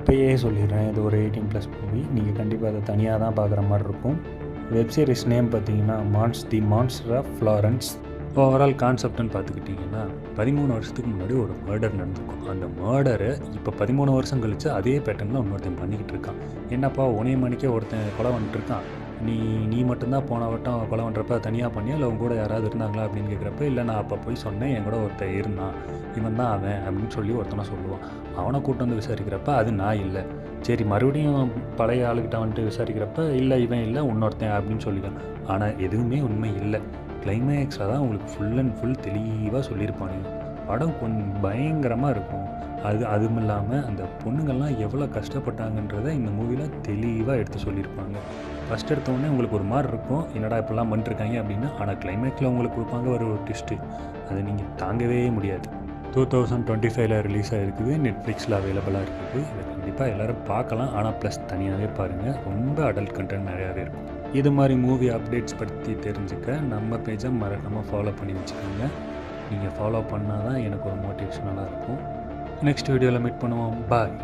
இப்போயே சொல்லிடுறேன், இது ஒரு 18+ மூவி. நீங்கள் கண்டிப்பாக அதை தனியாக தான் பார்க்குற மாதிரி இருக்கும். வெப் சீரிஸ் நேம் பார்த்தீங்கன்னா தி மான்ஸ்டர் ஆஃப் ஃப்ளாரன்ஸ். ஓவரால் கான்செப்ட்னு பார்த்துக்கிட்டிங்கன்னா 13 வருஷத்துக்கு முன்னாடி ஒரு மர்டர் நடந்திருக்கும். அந்த மர்டரை இப்போ 13 வருஷம் கழித்து அதே பேட்டர்னில் இன்னொருத்தன் பண்ணிக்கிட்டு இருக்கான். என்னப்பா ஒரே மணிக்கே ஒருத்தன் கொலை வந்துட்டுருக்கான், நீ மட்டும்தான் போன வட்டம் கொலை பண்ணுறப்ப தனியாக பண்ணியா இல்லை உங்க கூட யாராவது இருந்தாங்களா அப்படின்னு கேட்குறப்ப, இல்லை நான் அப்போ போய் சொன்னேன், என் கூட ஒருத்தன் இருந்தான், இவன் தான் அவன் அப்படின்னு சொல்லி ஒருத்தனை சொல்லுவான். அவனை கூட்டு வந்து விசாரிக்கிறப்ப அது நான் இல்லை. சரி, மறுபடியும் பழைய ஆளுக்கிட்ட வந்துட்டு விசாரிக்கிறப்ப இல்லை இவன் இல்லை இன்னொருத்தன் அப்படின்னு சொல்லிக்கலாம். ஆனால் எதுவுமே உண்மை இல்லை. கிளைமேக்ஸாக தான் உங்களுக்கு ஃபுல் அண்ட் ஃபுல் தெளிவாக சொல்லியிருப்பானுங்க. படம் கொஞ்சம் பயங்கரமாக இருக்கும். அதுவும் இல்லாமல் அந்த பொண்ணுங்கள்லாம் எவ்வளோ கஷ்டப்பட்டாங்கன்றதை இந்த மூவியில் தெளிவாக எடுத்து சொல்லியிருப்பாங்க. ஃபஸ்ட் எடுத்தோடனே உங்களுக்கு ஒரு மாதிரி இருக்கும், என்னடா இப்படிலாம் பண்ணிருக்காங்க அப்படின்னு. ஆனால் கிளைமேக்ஸில் உங்களுக்கு கொடுப்பாங்க ஒரு ட்விஸ்ட்டு, அதை நீங்கள் தாங்கவே முடியாது. 2025 ரிலீஸ் ஆகிருக்குது, நெட்ஃப்ளிக்ஸில் அவைலபிளாக இருக்குது. இதை கண்டிப்பாக எல்லோரும் பார்க்கலாம். ஆனால் ப்ளஸ் தனியாகவே பாருங்கள், ரொம்ப அடல்ட் கண்டென்ட் நிறையாவே இருக்கும். இது மாதிரி மூவி அப்டேட்ஸ் பற்றி தெரிஞ்சுக்க நம்ம பேஜை மறக்காமல் ஃபாலோ பண்ணி வச்சுக்கோங்க. நீங்கள் ஃபாலோ பண்ணால் தான் எனக்கு ஒரு மோட்டிவேஷனலாக இருக்கும். நெக்ஸ்ட் வீடியோவில் மீட் பண்ணுவோம். பாய்.